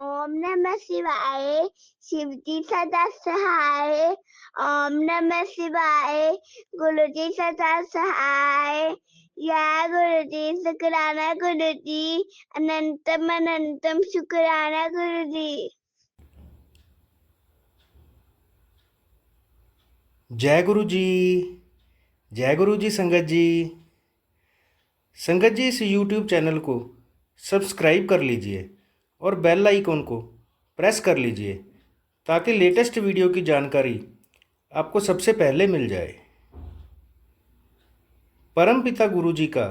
ओम नमः शिवाय शिवजी सदा सहाय। ओम नमः शिवाय गुरुजी सदा सहाय। जय गुरुजी शुक्राना गुरुजी अनंतम अनंतम शुक्राना गुरुजी। जय गुरु जी। जय गुरु जी। संगत जी इस यूट्यूब चैनल को सब्सक्राइब कर लीजिए और बेल आइकॉन को प्रेस कर लीजिए ताकि लेटेस्ट वीडियो की जानकारी आपको सबसे पहले मिल जाए। परम पिता गुरु जी का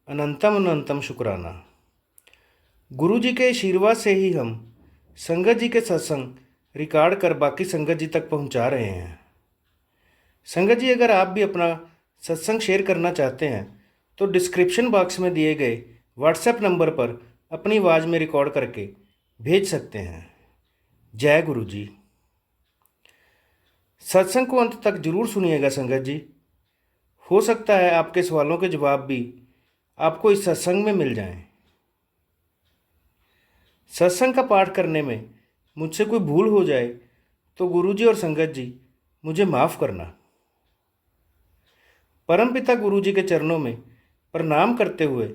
अनंतम अनंतम शुक्राना। गुरु जी के आशीर्वाद से ही हम संगत जी के सत्संग रिकॉर्ड कर बाकी संगत जी तक पहुंचा रहे हैं। संगत जी अगर आप भी अपना सत्संग शेयर करना चाहते हैं तो डिस्क्रिप्शन बॉक्स में दिए गए व्हाट्सएप नंबर पर अपनी आवाज़ में रिकॉर्ड करके भेज सकते हैं। जय गुरु जी। सत्संग को अंत तक जरूर सुनिएगा संगत जी। हो सकता है आपके सवालों के जवाब भी आपको इस सत्संग में मिल जाएं। सत्संग का पाठ करने में मुझसे कोई भूल हो जाए तो गुरु जी और संगत जी मुझे माफ़ करना। परमपिता गुरु जी के चरणों में प्रणाम करते हुए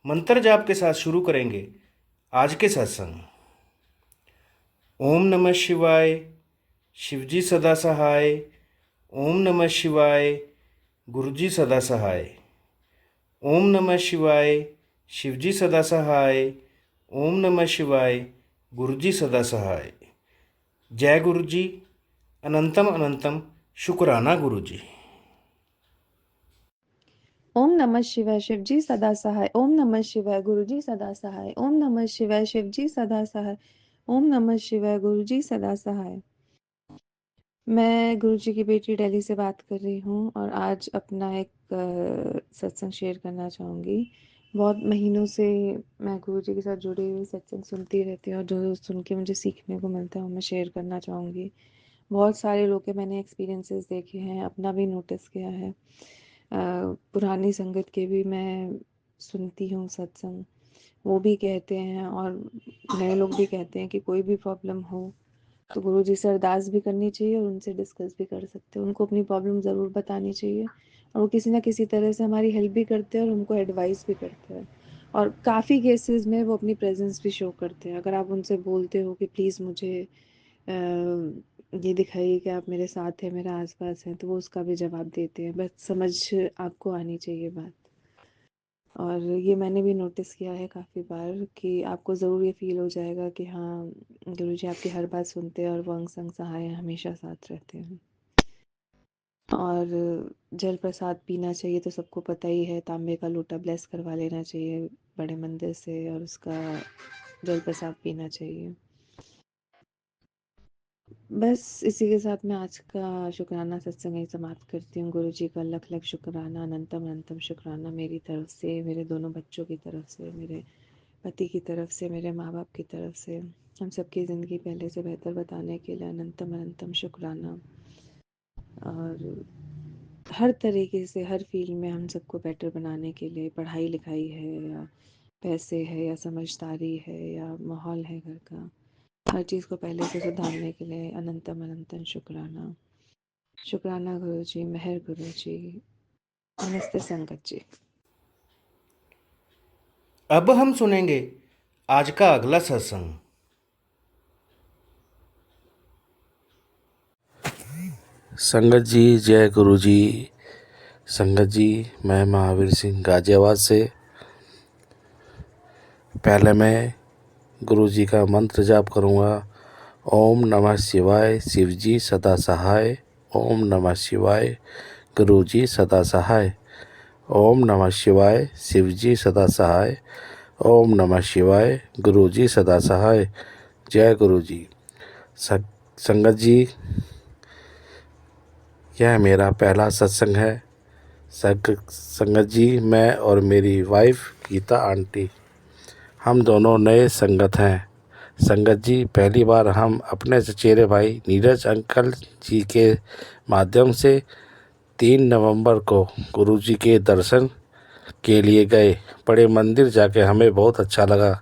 मंत्र जाप के साथ शुरू करेंगे आज के सत्संग। ओम नमः शिवाय शिवजी सदा सहाय। ओम नमः शिवाय गुरुजी सदा सहाय। ओम नमः शिवाय शिवजी सदा सहाय। ओम नमः शिवाय गुरुजी सदा सहाय। जय गुरु जी। अनंतम अनंतम शुक्राना गुरु जी। ओम नमः शिवाय शिवजी सदा सहाय। ओम नमः शिवाय गुरुजी सदा सहाय। ओम नमः शिवाय शिवजी सदा सहाय। ओम नमः शिवाय गुरुजी सदा सहाय। मैं गुरुजी की बेटी दिल्ली से बात कर रही हूँ और आज अपना एक सत्संग शेयर करना चाहूँगी। बहुत महीनों से मैं गुरुजी के साथ जुड़ी हुई सत्संग सुनती रहती हूँ और जो सुन के मुझे सीखने को मिलता है वो मैं शेयर करना चाहूँगी। बहुत सारे लोग के मैंने एक्सपीरियंसेस देखे हैं, अपना भी नोटिस किया है। पुरानी संगत के भी मैं सुनती हूँ सत्संग, वो भी कहते हैं और नए लोग भी कहते हैं कि कोई भी प्रॉब्लम हो तो गुरुजी से अरदास भी करनी चाहिए और उनसे डिस्कस भी कर सकते हैं। उनको अपनी प्रॉब्लम ज़रूर बतानी चाहिए और वो किसी ना किसी तरह से हमारी हेल्प भी करते हैं और हमको एडवाइस भी करते हैं और काफ़ी केसेस में वो अपनी प्रेजेंस भी शो करते हैं। अगर आप उनसे बोलते हो कि प्लीज़ मुझे ये दिखाइए कि आप मेरे साथ हैं, मेरे आसपास हैं, तो वो उसका भी जवाब देते हैं। बस समझ आपको आनी चाहिए बात। और ये मैंने भी नोटिस किया है काफ़ी बार कि आपको ज़रूर ये फ़ील हो जाएगा कि हाँ, गुरुजी आपकी हर बात सुनते हैं और वो अंग संग सहाय हमेशा साथ रहते हैं। और जल प्रसाद पीना चाहिए तो सबको पता ही है, तांबे का लोटा ब्लेस करवा लेना चाहिए बड़े मंदिर से और उसका जल प्रसाद पीना चाहिए। बस इसी के साथ मैं आज का शुक्राना सत्संग यहीं समाप्त करती हूँ। गुरुजी का लख लख शुक्राना, अनंतम अनंतम शुक्राना मेरी तरफ से, मेरे दोनों बच्चों की तरफ से, मेरे पति की तरफ से, मेरे माँ बाप की तरफ से, हम सबकी ज़िंदगी पहले से बेहतर बताने के लिए अनंतम अनंतम शुक्राना। और हर तरीके से हर फील्ड में हम सबको बेटर बनाने के लिए, पढ़ाई लिखाई है या पैसे है या समझदारी है या माहौल है घर का, हर चीज़ को पहले से सुधारने के लिए अनंतम अनंतम शुक्राना। शुक्राना गुरुजी, मेहर गुरुजी, नमस्ते संगत जी। अब हम सुनेंगे आज का अगला सत्संग। संगत जी जय गुरु जी। संगत जी मैं महावीर सिंह गाजियाबाद से। पहले मैं गुरु जी का मंत्र जाप करूँगा। ओम नमः शिवाय शिवजी सदा सहाय। ओम नमः शिवाय गुरु जी सदा सहाय। ओम नमः शिवाय शिवजी सदा सहाय। ओम नमः शिवाय गुरु जी सदा सहाय। जय गुरु जी। संगत जी यह मेरा पहला सत्संग है। संगत जी मैं और मेरी वाइफ गीता आंटी हम दोनों नए संगत हैं। संगत जी पहली बार हम अपने चचेरे भाई नीरज अंकल जी के माध्यम से 3 नवंबर को गुरु जी के दर्शन के लिए गए। बड़े मंदिर जाके हमें बहुत अच्छा लगा।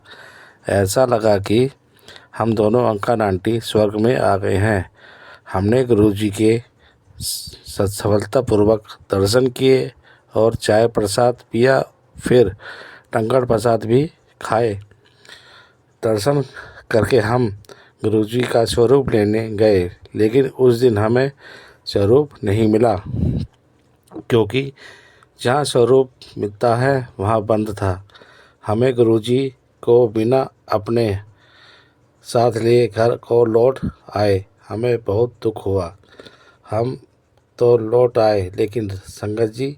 ऐसा लगा कि हम दोनों अंकल आंटी स्वर्ग में आ गए हैं। हमने गुरुजी के सफलतापूर्वक दर्शन किए और चाय प्रसाद पिया, फिर टंगड़ प्रसाद भी खाए। दर्शन करके हम गुरुजी का स्वरूप लेने गए, लेकिन उस दिन हमें स्वरूप नहीं मिला, क्योंकि जहाँ स्वरूप मिलता है वहाँ बंद था। हमें गुरुजी को बिना अपने साथ लिए घर को लौट आए। हमें बहुत दुख हुआ। हम तो लौट आए, लेकिन संगत जी,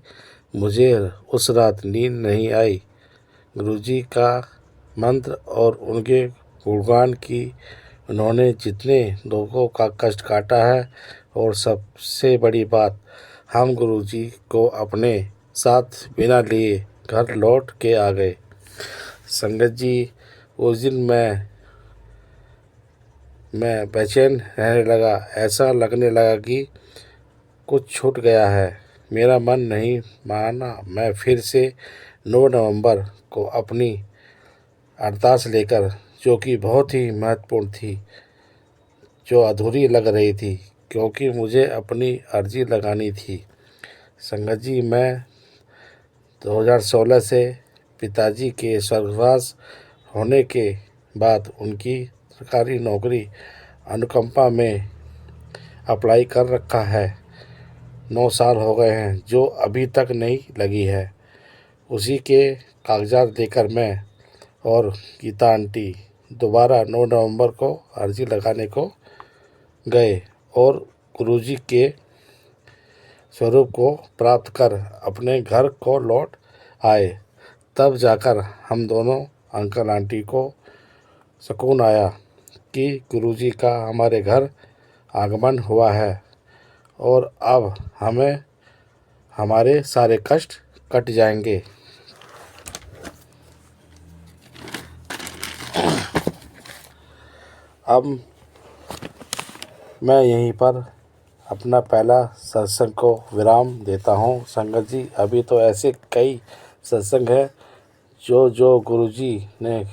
मुझे उस रात नींद नहीं आई। गुरुजी का मंत्र और उनके गुणगान की उन्होंने जितने लोगों का कष्ट काटा है, और सबसे बड़ी बात, हम गुरुजी को अपने साथ बिना लिए घर लौट के आ गए। संगत जी, उस दिन मैं बेचैन रहने लगा। ऐसा लगने लगा कि कुछ छूट गया है। मेरा मन नहीं माना। मैं फिर से 9 नवंबर को अपनी अरदास लेकर, जो कि बहुत ही महत्वपूर्ण थी, जो अधूरी लग रही थी, क्योंकि मुझे अपनी अर्जी लगानी थी। संगत जी, मैं 2016 से पिताजी के स्वर्गवास होने के बाद उनकी सरकारी नौकरी अनुकंपा में अप्लाई कर रखा है। 9 साल हो गए हैं, जो अभी तक नहीं लगी है। उसी के कागजात लेकर मैं और गीता आंटी दोबारा 9 नवंबर को अर्जी लगाने को गए और गुरुजी के स्वरूप को प्राप्त कर अपने घर को लौट आए। तब जाकर हम दोनों अंकल आंटी को सुकून आया कि गुरुजी का हमारे घर आगमन हुआ है, और अब हमें हमारे सारे कष्ट कट जाएंगे। अब मैं यहीं पर अपना पहला सत्संग को विराम देता हूँ। संगत जी, अभी तो ऐसे कई सत्संग हैं जो गुरुजी ने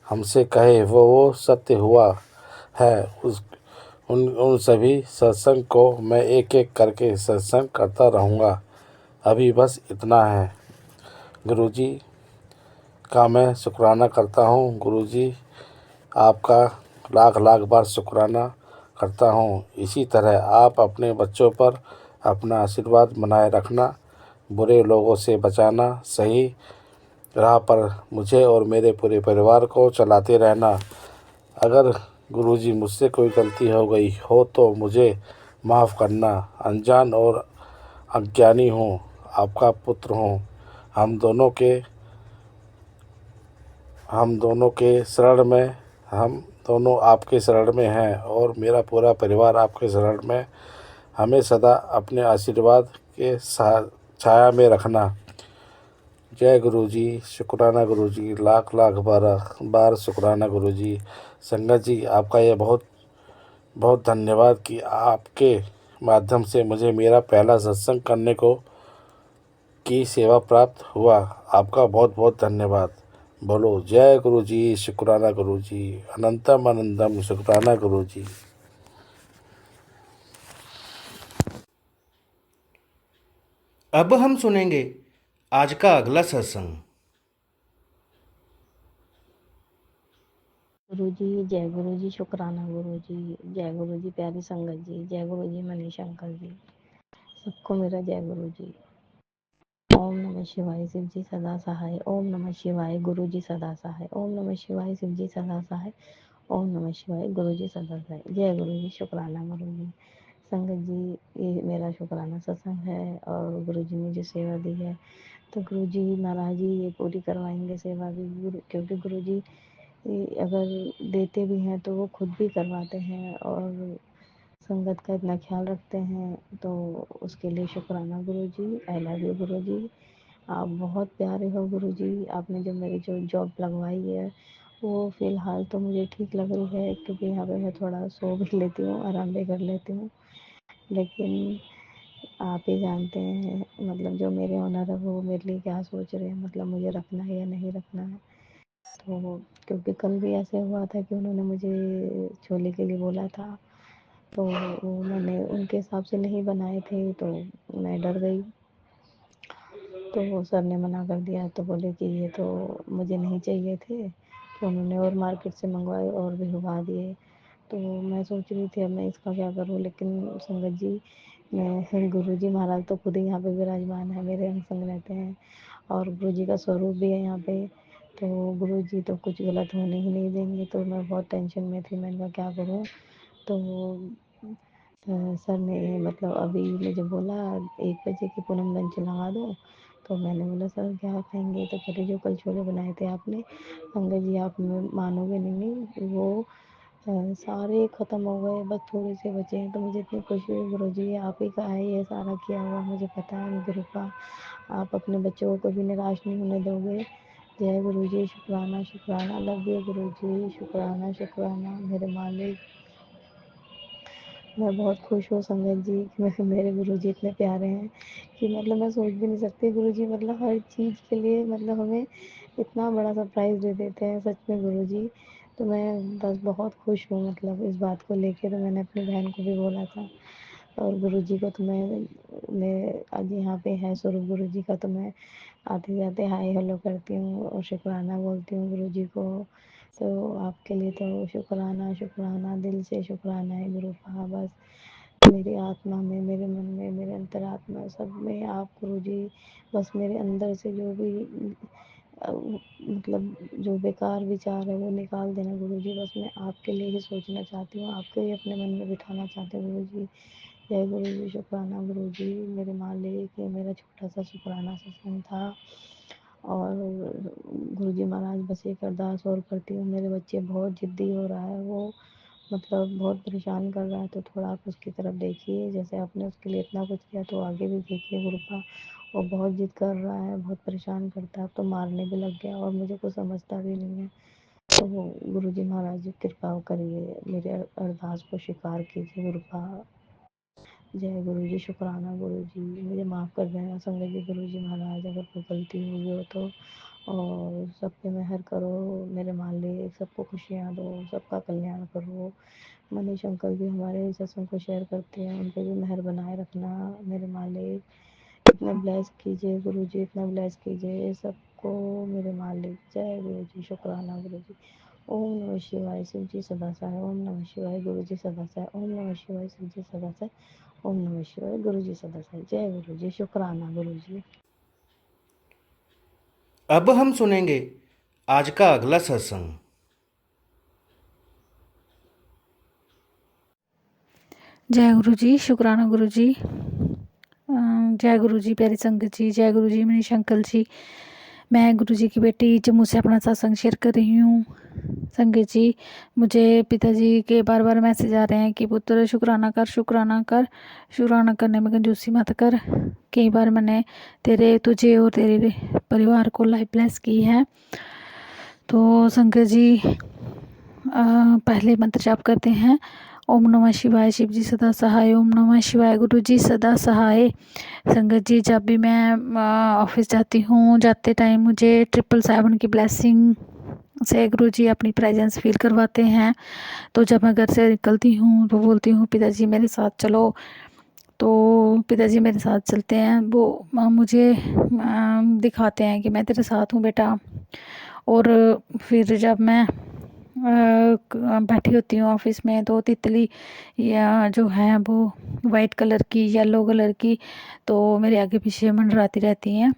हमसे कहे वो सत्य हुआ है। उन सभी सत्संग को मैं एक एक करके सत्संग करता रहूँगा। अभी बस इतना है। गुरुजी का मैं शुक्राना करता हूँ। गुरुजी, आपका लाख लाख बार शुक्राना करता हूँ। इसी तरह आप अपने बच्चों पर अपना आशीर्वाद बनाए रखना, बुरे लोगों से बचाना, सही राह पर मुझे और मेरे पूरे परिवार को चलाते रहना। अगर गुरुजी मुझसे कोई गलती हो गई हो तो मुझे माफ़ करना। अनजान और अज्ञानी हूँ, आपका पुत्र हूँ। हम दोनों आपके शरण में हैं, और मेरा पूरा परिवार आपके शरण में। हमें सदा अपने आशीर्वाद के छाया में रखना। जय गुरुजी। शुक्राना गुरुजी, लाख लाख बार शुक्राना गुरुजी। संगत जी, आपका यह बहुत बहुत धन्यवाद कि आपके माध्यम से मुझे मेरा पहला सत्संग करने की सेवा प्राप्त हुआ। आपका बहुत बहुत धन्यवाद। बोलो जय गुरुजी। शुक्राना गुरुजी। अनंतम आनंदम। शुक्राना गुरुजी। अब हम सुनेंगे आज का अगला सत्संग। गुरु जी, जय गुरु जी। शुक्राना गुरु जी। जय गुरु जी। प्यारी संगत जी, जय गुरु जी। मनीष अंकल जी, सबको मेरा जय गुरु जी। ओम नमः शिवाय। शिव जी सदा सहाय। ओम नमः शिवाय। गुरु जी सदा सहाय। ओम नमः शिवाय। शिव जी सदा सहाय। ओम नमः शिवाय। गुरु जी सदा सहाय। जय गुरु जी। शुक्राना गुरु जी। संगत जी, ये मेरा शुक्राना सत्संग है, और गुरु जी ने जो सेवा दी है, तो गुरु जी नाराजी ये पूरी करवाएंगे सेवा भी, क्योंकि गुरु जी अगर देते भी हैं तो वो खुद भी करवाते हैं, और संगत का इतना ख्याल रखते हैं, तो उसके लिए शुक्राना गुरु जी। आई लव यू गुरु जी। आप बहुत प्यारे हो गुरु जी। आपने जो मेरी जो जॉब लगवाई है, वो फ़िलहाल तो मुझे ठीक लग रही है, क्योंकि यहाँ पे मैं थोड़ा सो भी लेती हूँ, आराम भी कर लेती हूँ। लेकिन आप ही जानते हैं, मतलब जो मेरे ओनर है वो मेरे लिए क्या सोच रहे हैं, मतलब मुझे रखना है या नहीं रखना है। तो क्योंकि कल भी ऐसे हुआ था कि उन्होंने मुझे छोले के लिए बोला था, तो वो मैंने उनके हिसाब से नहीं बनाए थे, तो मैं डर गई। तो सर ने मना कर दिया, तो बोले कि ये तो मुझे नहीं चाहिए थे, तो उन्होंने और मार्केट से मंगवाए और भिजवा दिए। तो मैं सोच रही थी अब मैं इसका क्या करूँ, लेकिन संगत जी मैं गुरु जी महाराज तो खुद ही यहाँ पे विराजमान है, मेरे अंग संग रहते हैं और गुरु जी का स्वरूप भी है यहाँ पे। तो गुरु जी तो कुछ गलत होने ही नहीं देंगे, तो मैं बहुत टेंशन में थी, मैंने कहा क्या करूँ। तो सर ने मतलब अभी मुझे बोला 1 बजे की पूनम लंच लगा दो। तो मैंने बोला सर क्या खाएंगे, तो कहते जो कल छोले बनाए थे आपने संगत जी, आप मानोगे नहीं, वो सारे ख़त्म हो गए, बस थोड़े से बचे हैं। तो मुझे इतनी खुशी हुई, गुरु जी आप ही का है ये सारा किया हुआ, मुझे पता है मेरी कृपा, आप अपने बच्चों को कभी निराश नहीं होने दोगे। जय गुरु जी, शुक्राना शुक्राना, लव यू गुरु जी, शुक्राना शुक्राना मेरे मालिक। मैं बहुत खुश हूँ संगत जी कि मेरे गुरु जी इतने प्यारे हैं कि मतलब मैं सोच भी नहीं सकती। गुरु जी मतलब हर चीज़ के लिए मतलब हमें इतना बड़ा सरप्राइज़ दे देते हैं सच में गुरु जी। तो मैं बस बहुत खुश हूँ मतलब इस बात को लेके, तो मैंने अपनी बहन को भी बोला था। और गुरु जी को तो मैं आज यहाँ पे है स्वरूप गुरु जी का, तो मैं आते जाते हाय हेलो करती हूँ और शुक्राना बोलती हूँ गुरु जी को। तो आपके लिए तो शुक्राना शुक्राना, दिल से शुक्राना है गुरु का। बस मेरी आत्मा में, मेरे मन में, मेरे अंतरात्मा सब में आप गुरु जी बस मेरे अंदर से जो भी मतलब जो बेकार विचार है वो निकाल देना गुरु जी। बस मैं आपके लिए ही सोचना चाहती हूँ, आपके ही अपने मन में बिठाना चाहती हूँ गुरु जी। जय गुरु जी, शुक्राना गुरु जी मेरे मालिक। ये मेरा छोटा सा शुक्राना सत्संग था। और गुरु जी महाराज बस एक अरदास और करती हूँ, मेरे बच्चे बहुत ज़िद्दी हो रहा है, वो मतलब बहुत परेशान कर रहा है, तो थोड़ा आप उसकी तरफ देखिए, जैसे आपने उसके लिए इतना कुछ किया तो आगे भी देखिए गुरु का। वो बहुत जिद कर रहा है, बहुत परेशान करता है, अब तो मारने भी लग गया और मुझे कुछ समझता भी नहीं है। तो गुरु जी महाराज जी कृपा करिए, मेरे अरदास को स्वीकार कीजिए गुरु का। जय गुरु जी, शुक्राना गुरु जी, मुझे माफ़ कर देना संगत जी गुरु जी महाराज, अगर कोई गलती हुई हो तो। और सब पे मेहर करो मेरे मालिक, सबको खुशियाँ दो, सबका कल्याण करो। मनीष अंकल भी हमारे सत्संग को शेयर करते हैं, उन पे भी मेहर बनाए रखना मेरे मालिक। इतना ब्लेस कीजिए गुरु जी, इतना ब्लेस कीजिए सबको मेरे मालिक। जय गुरु जी, शुक्राना गुरु जी। ओम नमः शिवाय, शिव जी सदा सहाय। ओम नमः शिवाय, गुरु जी सदा सहाय। ओम नमः शिवाय, शिव जी सदा सहाय। ओम नमः शिवाय, गुरु जी सदा सहाय। जय गुरु जी, शुक्राना गुरु जी। अब हम सुनेंगे आज का अगला सत्संग। जय गुरु जी, शुक्राना गुरु जी। जय गुरु जी प्यारी संगत जी, जय गुरु जी मनीष अंकल जी। मैं गुरु जी की बेटी जम्मू से अपना सत्संग शेयर कर रही हूँ। संगत जी, मुझे पिताजी के बार बार मैसेज आ रहे हैं कि पुत्र शुक्राना कर, शुक्राना कर, शुक्राना करने में कंजूसी मत कर। कई बार मैंने तुझे और तेरे परिवार को लाइफ ब्लेस की है। तो संगत जी पहले मंत्र जाप करते हैं। ओम नमः शिवाय, शिव जी सदा सहाय। ओम नमः शिवाय, गुरु जी सदा सहाय। संगत जी, जब भी मैं ऑफिस जाती हूँ, जाते टाइम मुझे 777 की ब्लेसिंग से गुरु जी अपनी प्रेजेंस फील करवाते हैं। तो जब मैं घर से निकलती हूँ तो बोलती हूँ पिताजी मेरे साथ चलो, तो पिताजी मेरे साथ चलते हैं। वो मुझे दिखाते हैं कि मैं तेरे साथ हूँ बेटा। और फिर जब मैं बैठी होती हूँ ऑफिस में, तो तितली या जो है वो वाइट कलर की, येलो कलर की, तो मेरे आगे पीछे मंडराती रहती हैं।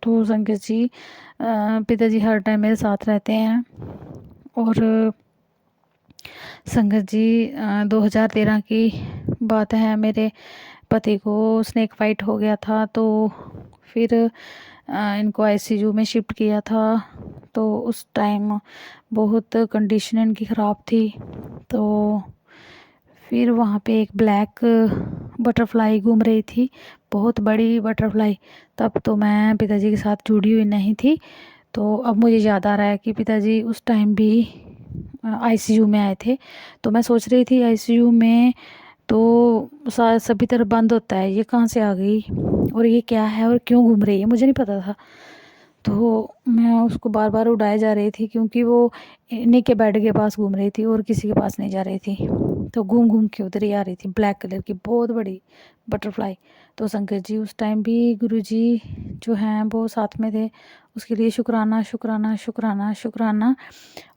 तो संगत जी पिताजी हर टाइम मेरे साथ रहते हैं। और संगत जी 2013 की बात है, मेरे पति को स्नेक फाइट हो गया था, तो फिर इनको आईसीयू में शिफ्ट किया था। तो उस टाइम बहुत कंडीशन इनकी ख़राब थी। तो फिर वहाँ पे एक ब्लैक बटरफ्लाई घूम रही थी, बहुत बड़ी बटरफ्लाई। तब तो मैं पिताजी के साथ जुड़ी हुई नहीं थी। तो अब मुझे याद आ रहा है कि पिताजी उस टाइम भी आईसीयू में आए थे। तो मैं सोच रही थी आईसीयू में तो सभी तरफ बंद होता है, ये कहाँ से आ गई और ये क्या है और क्यों घूम रही है, मुझे नहीं पता था। तो मैं उसको बार बार उड़ाए जा रही थी, क्योंकि वो इन्हीं के बेड के पास घूम रही थी और किसी के पास नहीं जा रही थी। तो घूम घूम के उधर ही आ रही थी, ब्लैक कलर की बहुत बड़ी बटरफ्लाई। तो संगत जी उस टाइम भी गुरुजी जो हैं वो साथ में थे, उसके लिए शुक्राना शुक्राना शुक्राना शुक्राना,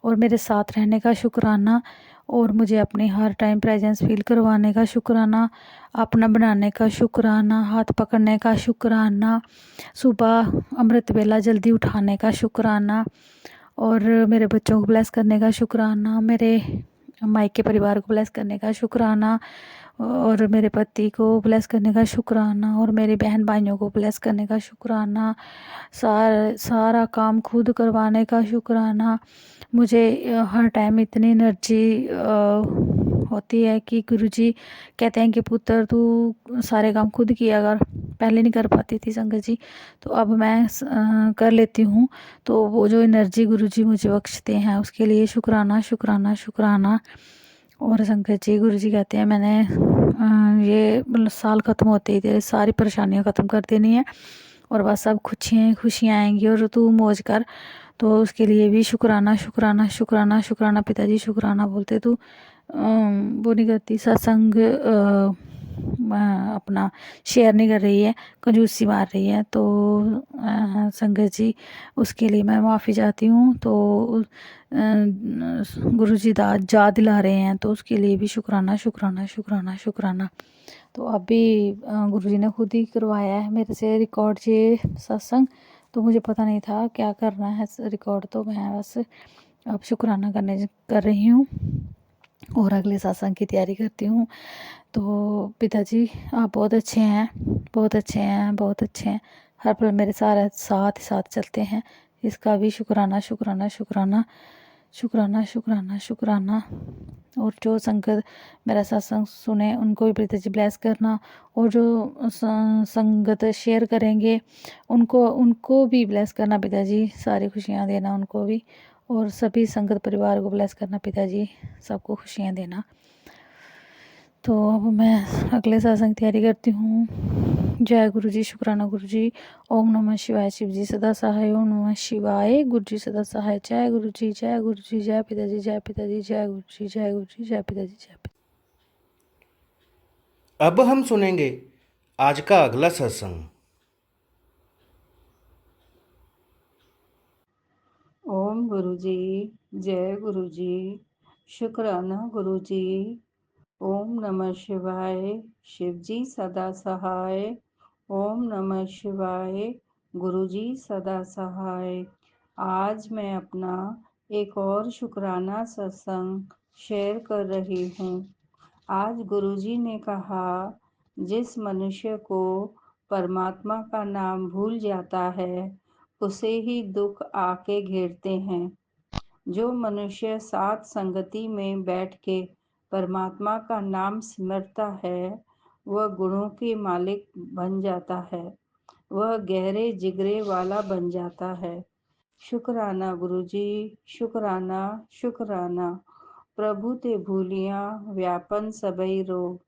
और मेरे साथ रहने का शुक्राना, और मुझे अपने हर टाइम प्रेजेंस फील करवाने का शुक्राना, अपना बनाने का शुक्राना, हाथ पकड़ने का शुक्राना, सुबह अमृत वेला जल्दी उठाने का शुक्राना, और मेरे बच्चों को ब्लेस करने का शुक्राना, मेरे मायके परिवार को ब्लेस करने का शुक्राना, और मेरे पति को ब्लेस करने का शुक्राना, और मेरे बहन भाइयों को ब्लेस करने का शुक्राना, सारा काम खुद करवाने का शुक्राना। मुझे हर टाइम इतनी एनर्जी होती है कि गुरुजी कहते हैं कि पुत्र तू सारे काम खुद किया कर। पहले नहीं कर पाती थी संगत जी, तो अब मैं कर लेती हूँ। तो वो जो एनर्जी गुरुजी मुझे बख्शते हैं उसके लिए शुक्राना शुक्राना शुक्राना। और संगत जी गुरुजी कहते हैं मैंने ये मतलब साल ख़त्म होते ही तेरे सारी परेशानियाँ ख़त्म कर देनी है, और बस सब खुशियाँ आएंगी और तू मौज कर। तो उसके लिए भी शुक्राना शुक्राना शुक्राना शुक्राना। पिताजी शुक्राना बोलते तू वो नहीं करती, सत्संग अपना शेयर नहीं कर रही है, कंजूसी मार रही है। तो संगत जी उसके लिए मैं माफ़ी चाहती हूँ। तो गुरुजी जा दिला रहे हैं, तो उसके लिए भी शुक्राना शुक्राना शुक्राना शुक्राना। तो अभी गुरुजी ने खुद ही करवाया है मेरे से रिकॉर्ड ये सत्संग, तो मुझे पता नहीं था क्या करना है रिकॉर्ड। तो मैं बस अब शुक्राना कर रही हूँ और अगले सत्संग की तैयारी करती हूँ। तो पिताजी आप बहुत अच्छे हैं, बहुत अच्छे हैं, बहुत अच्छे हैं, हर पल मेरे साथ चलते हैं। इसका भी शुक्राना शुक्राना शुक्राना शुक्राना शुक्राना शुक्राना। और जो संगत मेरा सत्संग सुने उनको भी पिताजी ब्लेस करना, और जो संगत शेयर करेंगे उनको भी ब्लेस करना पिताजी, सारी खुशियाँ देना उनको भी, और सभी संगत परिवार को ब्लेस करना पिताजी, सबको खुशियाँ देना। तो अब मैं अगले सत्संग की तैयारी करती हूँ। जय गुरु जी, शुक्राना गुरु जी। ओम नमः शिवाय, शिव जी सदा सहाय। ओम नमः शिवाय, गुरु जी सदा सहाय। जय गुरु जी, जय गुरु जी, जय पिताजी, जय पिताजी, जय गुरु जी, जय गुरु जी, जय पिताजी, जय पिताजी। अब हम सुनेंगे आज का अगला सत्संग। ओम गुरु जी, जय गुरु जी, शुक्राना गुरु जी। ओम नमः शिवाय, शिव जी सदा सहाय। ओम नमः शिवाय, गुरु जी सदा सहाय। आज मैं अपना एक और शुक्राना सत्संग शेयर कर रही हूँ। आज गुरु जी ने कहा, जिस मनुष्य को परमात्मा का नाम भूल जाता है उसे ही दुख आके घेरते हैं। जो मनुष्य सात संगति में बैठ के परमात्मा का नाम सिमरता है वह गुणों के मालिक बन जाता है, वह गहरे जिगरे वाला बन जाता है। शुक्राना गुरु जी, शुक्राना शुक्राना। प्रभु ते भूलिया व्यापन सबई रोग।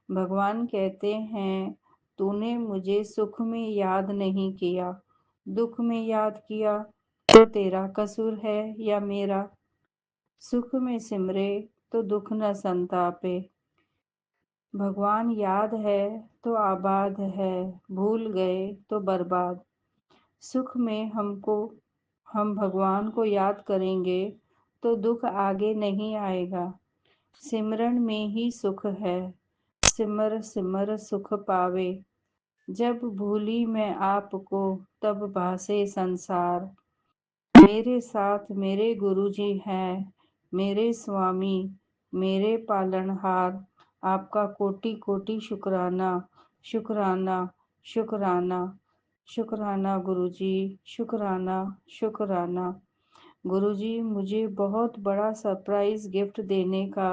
भगवान कहते हैं, तूने मुझे सुख में याद नहीं किया, दुख में याद किया तो तेरा कसूर है या मेरा। सुख में सिमरे तो दुख न संतापे। भगवान याद है तो आबाद है, भूल गए तो बर्बाद। सुख में हम भगवान को याद करेंगे तो दुख आगे नहीं आएगा। सिमरन में ही सुख है, सिमर सिमर सुख पावे। जब भूली मैं आपको तब भासे संसार। मेरे साथ मेरे गुरुजी हैं, मेरे स्वामी, मेरे पालनहार। आपका कोटि कोटि शुक्राना, शुक्राना शुक्राना। शुक्राना गुरुजी, शुक्राना शुक्राना। गुरुजी मुझे बहुत बड़ा सरप्राइज गिफ्ट देने का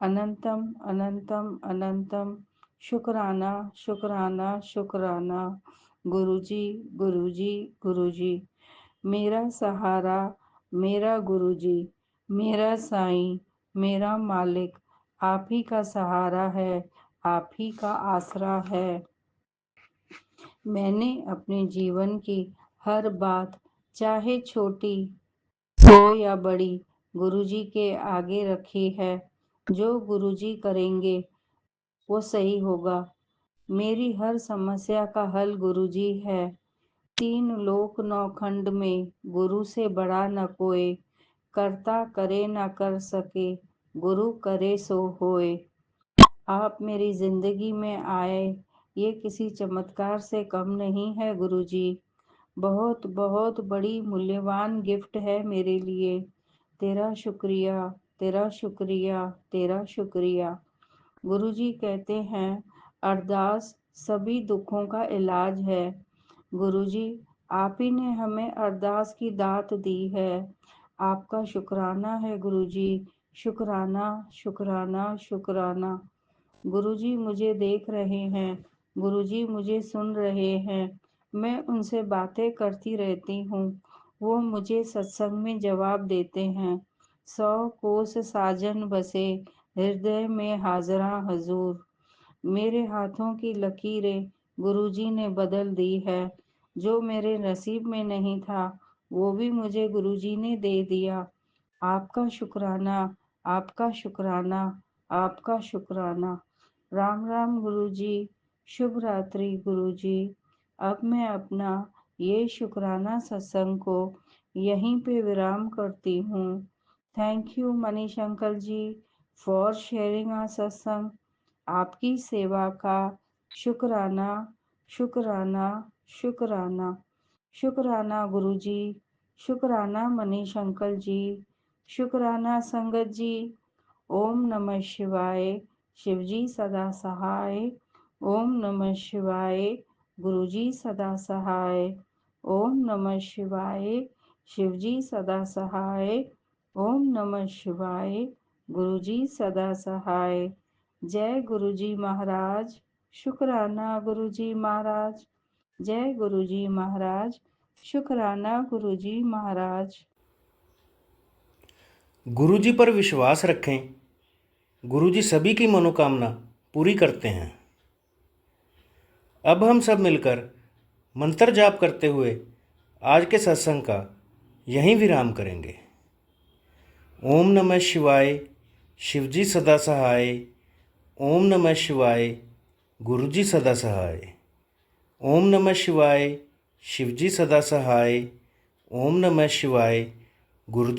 अनंतम अनंतम अनंतम शुक्राना शुक्राना शुक्राना। गुरुजी गुरुजी गुरुजी। मेरा सहारा, मेरा गुरुजी, मेरा साईं, मेरा मालिक आप ही का सहारा है, आप ही का आसरा है। मैंने अपने जीवन की हर बात चाहे छोटी हो या बड़ी, गुरुजी के आगे रखी है। जो गुरुजी करेंगे वो सही होगा। मेरी हर समस्या का हल गुरुजी है। 3 लोक 9 खंड में गुरु से बड़ा न कोई, करता करे न कर सके, गुरु करे सो होए। आप मेरी जिंदगी में आए ये किसी चमत्कार से कम नहीं है गुरुजी। बहुत बहुत बड़ी मूल्यवान गिफ्ट है मेरे लिए। तेरा शुक्रिया, तेरा शुक्रिया, तेरा शुक्रिया। गुरुजी कहते हैं अरदास सभी दुखों का इलाज है। गुरुजी आप ही ने हमें अरदास की दात दी है। आपका शुक्राना है गुरुजी, शुक्राना, शुक्राना, शुक्राना। गुरुजी मुझे देख रहे हैं, गुरुजी मुझे सुन रहे हैं। मैं उनसे बातें करती रहती हूँ, वो मुझे सत्संग में जवाब देते हैं। 100 कोस साजन बसे, हृदय में हाजरा हजूर। मेरे हाथों की लकीरें गुरुजी ने बदल दी है। जो मेरे नसीब में नहीं था वो भी मुझे गुरुजी ने दे दिया। आपका शुक्राना, आपका शुक्राना, आपका शुक्राना। राम राम गुरुजी, शुभ रात्रि गुरुजी। अब मैं अपना ये शुक्राना सत्संग को यहीं पे विराम करती हूँ। Thank you Manish uncle ji for sharing our satsang. आपकी सेवा का शुक्राना, शुक्राना, शुक्राना। शुक्राना गुरुजी, शुक्राना मनीष अंकल जी, शुक्राना संगत जी। ओम नमः शिवाय। शिवजी सदा सहाय। ओम नमः शिवाय। गुरुजी सदा सहाय। ओम नमः शिवाय। शिवजी सदा सहाय। ओम नमः शिवाय। गुरुजी सदा सहाय। जय गुरुजी महाराज। शुक्राना गुरुजी महाराज। जय गुरुजी महाराज। शुक्राना गुरुजी महाराज। गुरुजी पर विश्वास रखें। गुरुजी सभी की मनोकामना पूरी करते हैं। अब हम सब मिलकर मंत्र जाप करते हुए आज के सत्संग का यहीं विराम करेंगे। ओम नमः शिवाय। शिवजी सदा सहाय। ओम नमः शिवाय। गुरुजी सदा सहाय। ओम नमः शिवाय। शिवजी सदा सहाय। ओम नमः शिवाय। गुरुजी